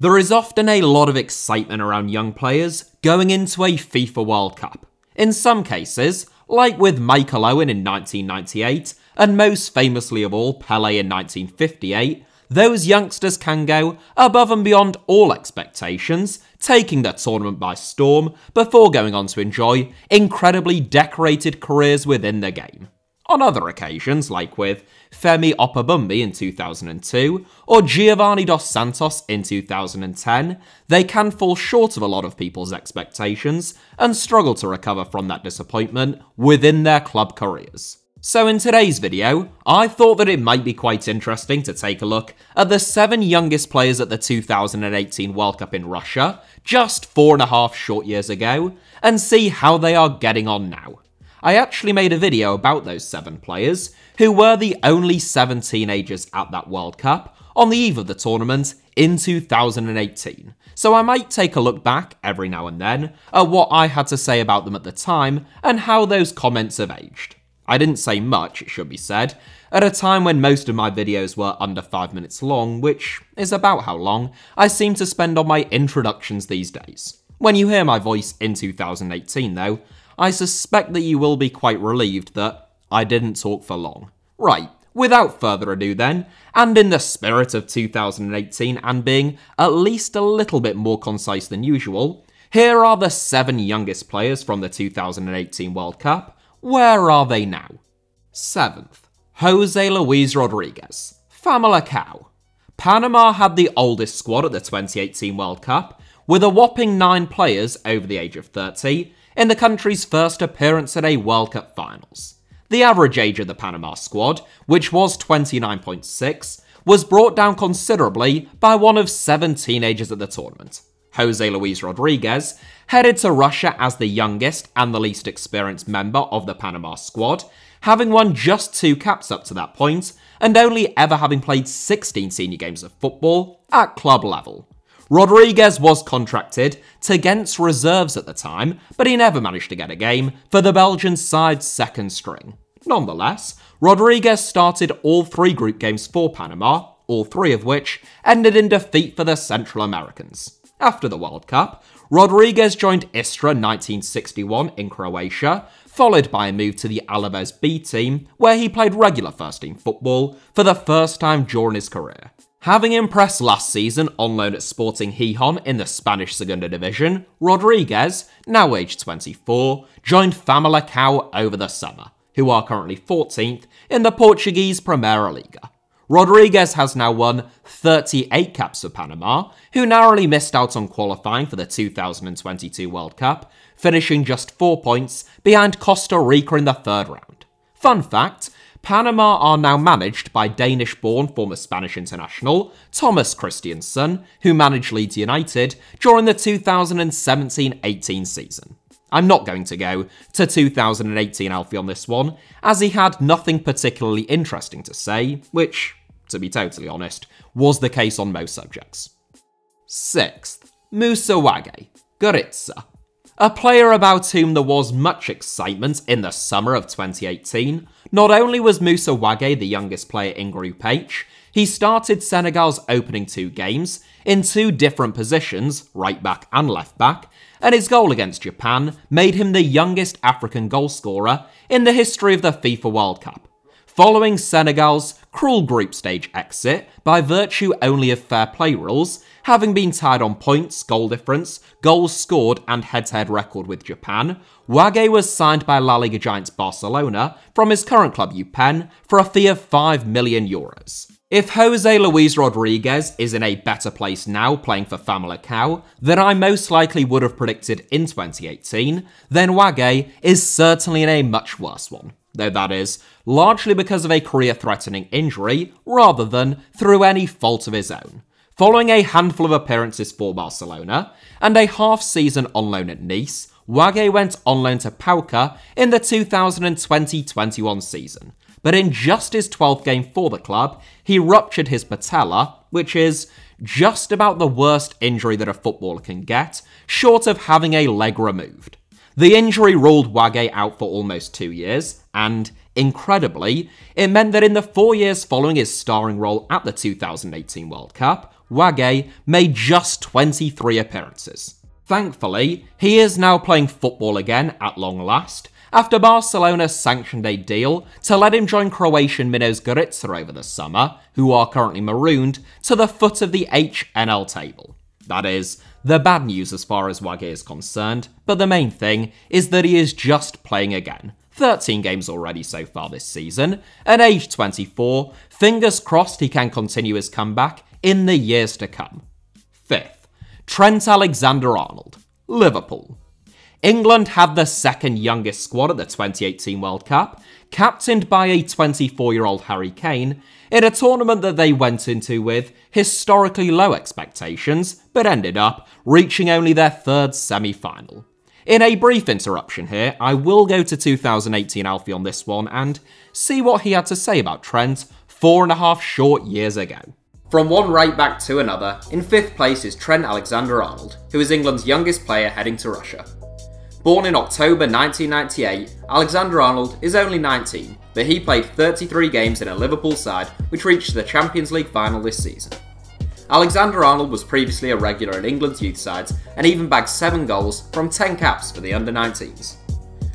There is often a lot of excitement around young players going into a FIFA World Cup. In some cases, like with Michael Owen in 1998, and most famously of all Pelé in 1958, those youngsters can go above and beyond all expectations, taking the tournament by storm before going on to enjoy incredibly decorated careers within the game. On other occasions, like with Femi Opabumbi in 2002 or Giovanni Dos Santos in 2010, they can fall short of a lot of people's expectations and struggle to recover from that disappointment within their club careers. So in today's video, I thought that it might be quite interesting to take a look at the 7 youngest players at the 2018 World Cup in Russia, just 4.5 short years ago, and see how they are getting on now. I actually made a video about those 7 players, who were the only 7 teenagers at that World Cup on the eve of the tournament in 2018. So I might take a look back every now and then at what I had to say about them at the time and how those comments have aged. I didn't say much, it should be said, at a time when most of my videos were under 5 minutes long, which is about how long I seem to spend on my introductions these days. When you hear my voice in 2018 though, I suspect that you will be quite relieved that I didn't talk for long. Right, without further ado then, and in the spirit of 2018 and being at least a little bit more concise than usual, here are the 7 youngest players from the 2018 World Cup. Where are they now? 7th, Jose Luis Rodriguez, Famalicão. Panama had the oldest squad at the 2018 World Cup, with a whopping 9 players over the age of 30, in the country's first appearance at a World Cup finals. The average age of the Panama squad, which was 29.6, was brought down considerably by one of 7 teenagers at the tournament. Jose Luis Rodriguez headed to Russia as the youngest and the least experienced member of the Panama squad, having won just 2 caps up to that point, and only ever having played 16 senior games of football at club level. Rodriguez was contracted to Ghent's reserves at the time, but he never managed to get a game for the Belgian side's second string. Nonetheless, Rodriguez started all 3 group games for Panama, all 3 of which ended in defeat for the Central Americans. After the World Cup, Rodriguez joined Istra 1961 in Croatia, followed by a move to the Alaves B team, where he played regular first-team football for the first time during his career. Having impressed last season on loan at Sporting Gijón in the Spanish Segunda Division, Rodriguez, now aged 24, joined Famalicão over the summer, who are currently 14th in the Portuguese Primeira Liga. Rodriguez has now won 38 caps for Panama, who narrowly missed out on qualifying for the 2022 World Cup, finishing just 4 points behind Costa Rica in the 3rd round. Fun fact, Panama are now managed by Danish-born former Spanish international Thomas Christiansen, who managed Leeds United during the 2017-18 season. I'm not going to go to 2018 Alfie on this one, as he had nothing particularly interesting to say, which, to be totally honest, was the case on most subjects. 6th, Moussa Wagué, Gorica. A player about whom there was much excitement in the summer of 2018, not only was Moussa Wagué the youngest player in Group H, he started Senegal's opening 2 games in 2 different positions, right back and left back, and his goal against Japan made him the youngest African goalscorer in the history of the FIFA World Cup. Following Senegal's cruel group stage exit by virtue only of fair play rules, having been tied on points, goal difference, goals scored and head-to-head record with Japan, Wagué was signed by La Liga giants Barcelona from his current club UPenn for a fee of €5 million. If Jose Luis Rodriguez is in a better place now playing for Famalicão than I most likely would have predicted in 2018, then Wagué is certainly in a much worse one, though that is largely because of a career-threatening injury rather than through any fault of his own. Following a handful of appearances for Barcelona and a half-season on loan at Nice, Wagué went on loan to Pauca in the 2020-21 season, but in just his 12th game for the club, he ruptured his patella, which is just about the worst injury that a footballer can get, short of having a leg removed. The injury ruled Wagué out for almost 2 years, and, incredibly, it meant that in the 4 years following his starring role at the 2018 World Cup, Wagué made just 23 appearances. Thankfully, he is now playing football again at long last, after Barcelona sanctioned a deal to let him join Croatian minnows Gorica over the summer, who are currently marooned to the foot of the HNL table. That is, the bad news as far as Wagué is concerned, but the main thing is that he is just playing again. 13 games already so far this season, and age 24, fingers crossed he can continue his comeback in the years to come. 5th, Trent Alexander-Arnold, Liverpool. England had the second youngest squad at the 2018 World Cup, captained by a 24-year-old Harry Kane, in a tournament that they went into with historically low expectations, but ended up reaching only their third semi-final. In a brief interruption here, I will go to 2018 Alfie on this one and see what he had to say about Trent 4.5 short years ago. From one right back to another, in 5th place is Trent Alexander-Arnold, who is England's youngest player heading to Russia. Born in October 1998, Alexander-Arnold is only 19, but he played 33 games in a Liverpool side which reached the Champions League final this season. Alexander-Arnold was previously a regular in England's youth sides and even bagged 7 goals from 10 caps for the under-19s.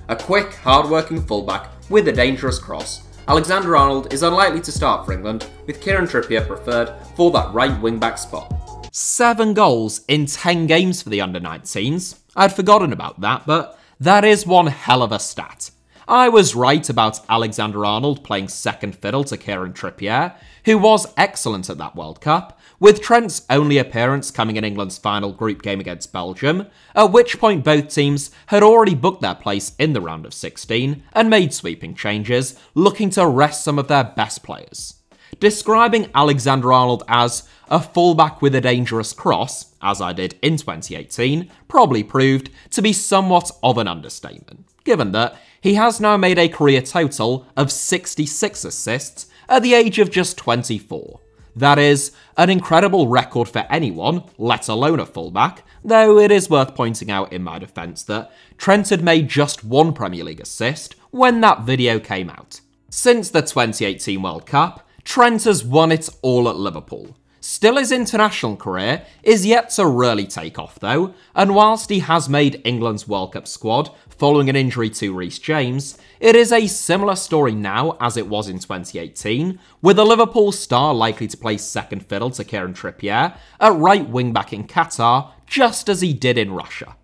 A quick, hard-working fullback with a dangerous cross, Alexander-Arnold is unlikely to start for England, with Kieran Trippier preferred for that right wing-back spot. 7 goals in 10 games for the under-19s. I'd forgotten about that, but that is one hell of a stat. I was right about Alexander-Arnold playing second fiddle to Kieran Trippier, who was excellent at that World Cup, with Trent's only appearance coming in England's final group game against Belgium, at which point both teams had already booked their place in the round of 16 and made sweeping changes, looking to rest some of their best players. Describing Alexander-Arnold as a fullback with a dangerous cross, as I did in 2018, probably proved to be somewhat of an understatement, given that he has now made a career total of 66 assists at the age of just 24. That is an incredible record for anyone, let alone a fullback, though it is worth pointing out in my defence that Trent had made just 1 Premier League assist when that video came out. Since the 2018 World Cup, Trent has won it all at Liverpool. Still, his international career is yet to really take off though, and whilst he has made England's World Cup squad following an injury to Reece James, it is a similar story now as it was in 2018, with the Liverpool star likely to play second fiddle to Kieran Trippier at right wing-back in Qatar, just as he did in Russia.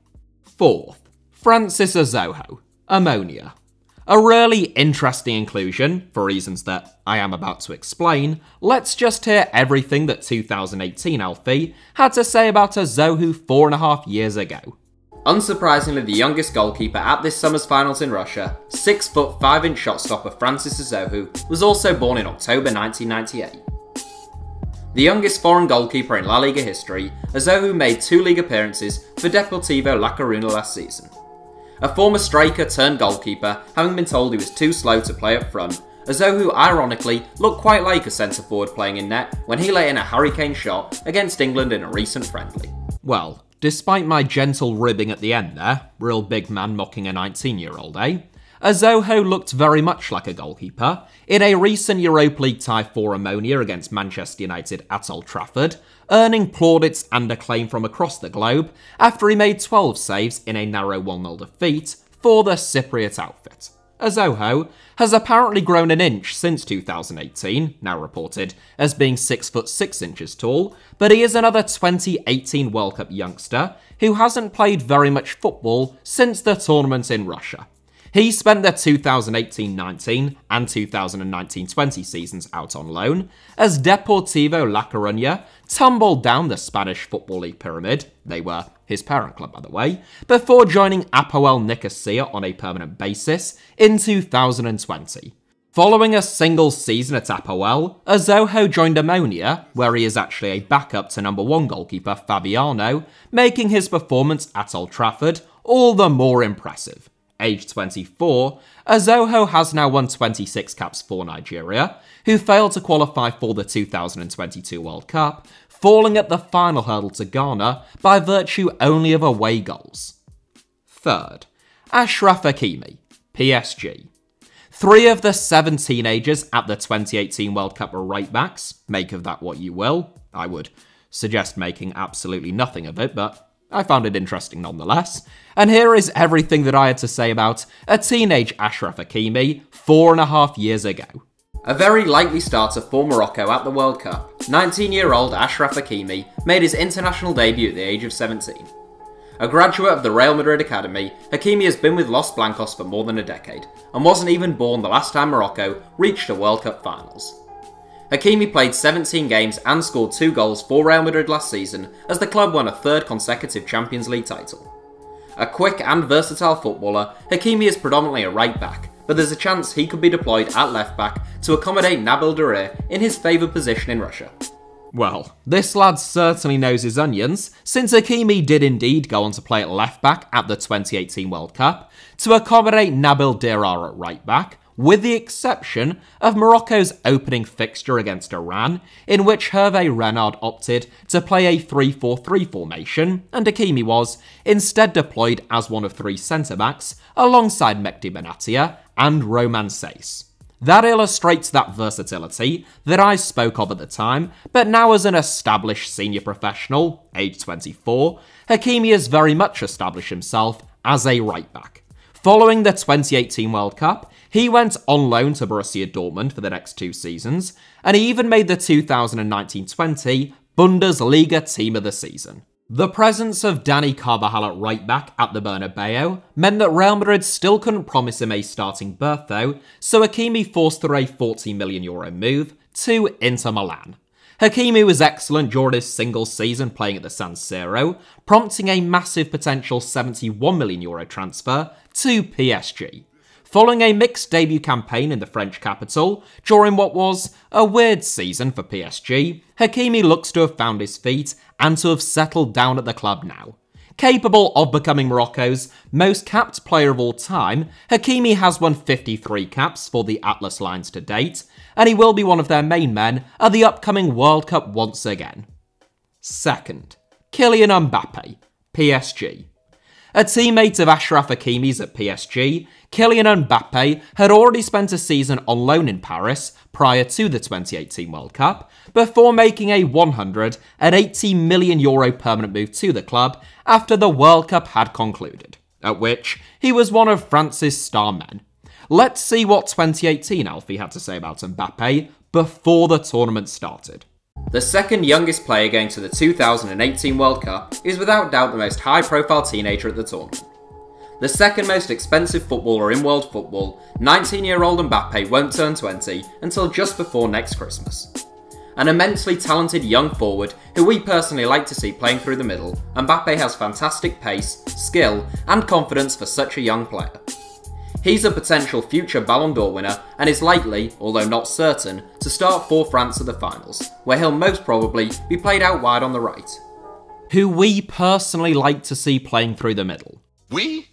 4th, Francis Azoho, Ammonia. A really interesting inclusion, for reasons that I am about to explain. Let's just hear everything that 2018 Alfie had to say about Azoho 4.5 years ago. Unsurprisingly, the youngest goalkeeper at this summer's finals in Russia, 6'5" shotstopper Francis Azoho was also born in October 1998. The youngest foreign goalkeeper in La Liga history, Azoho made 2 league appearances for Deportivo La Coruña last season. A former striker turned goalkeeper, having been told he was too slow to play up front, Azoho ironically looked quite like a centre-forward playing in net when he let in a Harry Kane shot against England in a recent friendly. Well, despite my gentle ribbing at the end there, real big man mocking a 19-year-old, eh? Azoho looked very much like a goalkeeper in a recent Europa League tie for Ammonia against Manchester United at Old Trafford, earning plaudits and acclaim from across the globe after he made 12 saves in a narrow 1-0 defeat for the Cypriot outfit. Azoho has apparently grown an inch since 2018, now reported as being 6'6" inches tall, but he is another 2018 World Cup youngster who hasn't played very much football since the tournament in Russia. He spent the 2018-19 and 2019-20 seasons out on loan as Deportivo La Coruña tumbled down the Spanish Football League pyramid, they were his parent club by the way, before joining Apoel Nicosia on a permanent basis in 2020. Following a single season at Apoel, Azoho joined Ammonia, where he is actually a backup to number 1 goalkeeper Fabiano, making his performance at Old Trafford all the more impressive. Aged 24, Azoho has now won 26 caps for Nigeria, who failed to qualify for the 2022 World Cup, falling at the final hurdle to Ghana by virtue only of away goals. 3rd, Achraf Hakimi, PSG. 3 of the 7 teenagers at the 2018 World Cup were right-backs, make of that what you will. I would suggest making absolutely nothing of it, but I found it interesting nonetheless. And here is everything that I had to say about a teenage Achraf Hakimi 4.5 years ago. A very likely starter for Morocco at the World Cup, 19-year-old Achraf Hakimi made his international debut at the age of 17. A graduate of the Real Madrid Academy, Hakimi has been with Los Blancos for more than a decade, and wasn't even born the last time Morocco reached a World Cup finals. Hakimi played 17 games and scored 2 goals for Real Madrid last season as the club won a 3rd consecutive Champions League title. A quick and versatile footballer, Hakimi is predominantly a right back, but there's a chance he could be deployed at left back to accommodate Nabil Derir in his favoured position in Russia. Well, this lad certainly knows his onions, since Hakimi did indeed go on to play at left back at the 2018 World Cup, to accommodate Nabil Derir at right back, with the exception of Morocco's opening fixture against Iran, in which Hervé Renard opted to play a 3-4-3 formation, and Hakimi was instead deployed as one of 3 centre-backs, alongside Mehdi Benatia and Roman Saiss. That illustrates that versatility that I spoke of at the time, but now as an established senior professional, age 24, Hakimi has very much established himself as a right-back. Following the 2018 World Cup, he went on loan to Borussia Dortmund for the next 2 seasons, and he even made the 2019-20 Bundesliga Team of the Season. The presence of Dani Carvajal at right back at the Bernabeu meant that Real Madrid still couldn't promise him a starting berth though, so Hakimi forced through a €40 million move to Inter Milan. Hakimi was excellent during his single season playing at the San Siro, prompting a massive potential €71 million transfer to PSG. Following a mixed debut campaign in the French capital, during what was a weird season for PSG, Hakimi looks to have found his feet and to have settled down at the club now. Capable of becoming Morocco's most capped player of all time, Hakimi has won 53 caps for the Atlas Lions to date, and he will be one of their main men at the upcoming World Cup once again. Second, Kylian Mbappé, PSG. A teammate of Achraf Hakimi's at PSG, Kylian Mbappé had already spent a season on loan in Paris prior to the 2018 World Cup, before making a €180 million permanent move to the club after the World Cup had concluded, at which he was one of France's star men. Let's see what 2018 Alfie had to say about Mbappé before the tournament started. The second youngest player going to the 2018 World Cup is without doubt the most high-profile teenager at the tournament. The second most expensive footballer in world football, 19-year-old Mbappé won't turn 20 until just before next Christmas. An immensely talented young forward who we personally like to see playing through the middle, Mbappé has fantastic pace, skill and confidence for such a young player. He's a potential future Ballon d'Or winner and is likely, although not certain, to start for France at the finals, where he'll most probably be played out wide on the right. Who we personally like to see playing through the middle. We?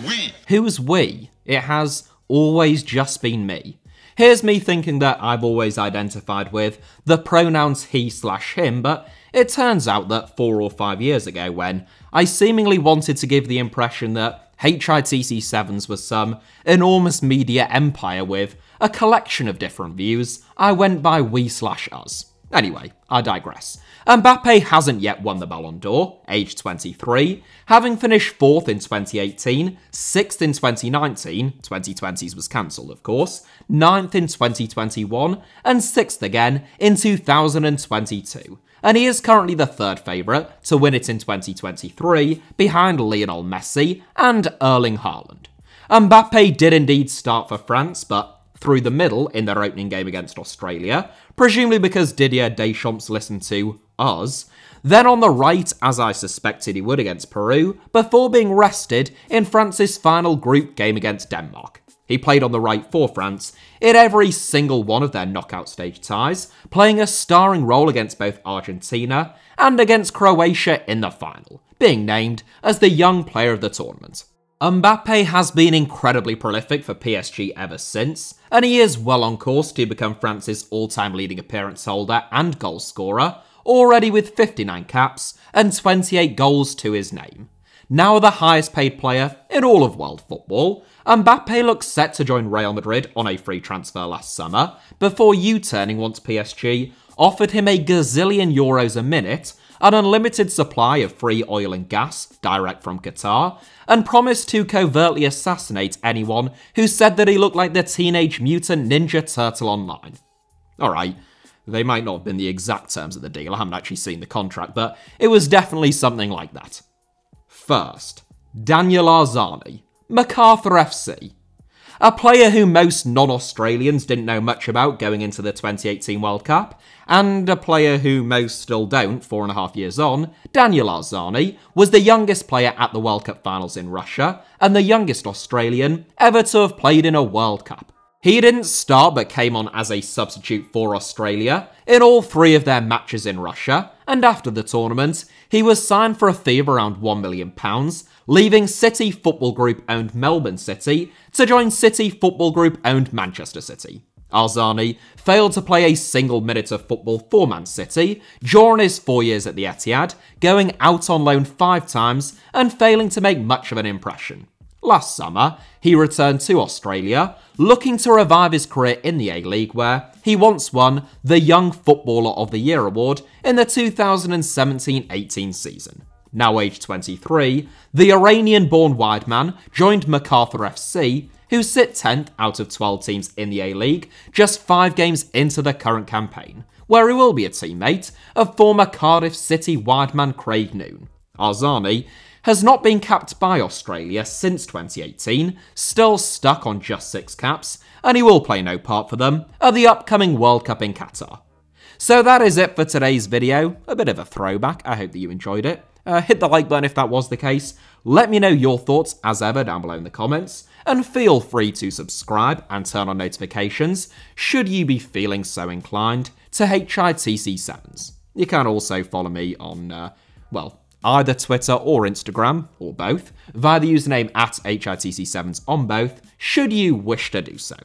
We. Who's we? It has always just been me. Here's me thinking that I've always identified with the pronouns he/him, but it turns out that 4 or 5 years ago, when I seemingly wanted to give the impression that HITC Sevens was some enormous media empire with a collection of different views, I went by we/us. Anyway, I digress. Mbappé hasn't yet won the Ballon d'Or, aged 23, having finished 4th in 2018, 6th in 2019, 2020's was cancelled of course, 9th in 2021, and 6th again in 2022. And he is currently the 3rd favourite to win it in 2023, behind Lionel Messi and Erling Haaland. Mbappé did indeed start for France, but through the middle in their opening game against Australia, presumably because Didier Deschamps listened to us, then on the right, as I suspected he would against Peru, before being rested in France's final group game against Denmark. He played on the right for France in every single one of their knockout stage ties, playing a starring role against both Argentina and against Croatia in the final, being named as the young player of the tournament. Mbappé has been incredibly prolific for PSG ever since, and he is well on course to become France's all-time leading appearance holder and goal scorer, already with 59 caps and 28 goals to his name. Now the highest paid player in all of world football, Mbappé looks set to join Real Madrid on a free transfer last summer, before U-turning once PSG offered him a gazillion euros a minute, an unlimited supply of free oil and gas direct from Qatar, and promised to covertly assassinate anyone who said that he looked like the Teenage Mutant Ninja Turtle online. Alright, they might not have been the exact terms of the deal, I haven't actually seen the contract, but it was definitely something like that. First, Daniel Arzani, MacArthur FC. A player who most non-Australians didn't know much about going into the 2018 World Cup, and a player who most still don't 4.5 years on, Daniel Arzani was the youngest player at the World Cup finals in Russia, and the youngest Australian ever to have played in a World Cup. He didn't start but came on as a substitute for Australia in all 3 of their matches in Russia, and after the tournament, he was signed for a fee of around £1 million, leaving City Football Group owned Melbourne City to join City Football Group owned Manchester City. Arzani failed to play a single minute of football for Man City during his 4 years at the Etihad, going out on loan 5 times and failing to make much of an impression. Last summer, he returned to Australia, looking to revive his career in the A-League, where he once won the Young Footballer of the Year award in the 2017-18 season. Now aged 23, the Iranian-born wide man joined MacArthur FC, who sit 10th out of 12 teams in the A-League, just 5 games into the current campaign, where he will be a teammate of former Cardiff City wide man Craig Noone. Arzani has not been capped by Australia since 2018, still stuck on just 6 caps, and he will play no part for them at the upcoming World Cup in Qatar. So that is it for today's video, a bit of a throwback, I hope that you enjoyed it. Hit the like button if that was the case, let me know your thoughts as ever down below in the comments, and feel free to subscribe and turn on notifications should you be feeling so inclined to HITC Sevens. You can also follow me on, either Twitter or Instagram, or both, via the username @HITC Sevens on both, should you wish to do so.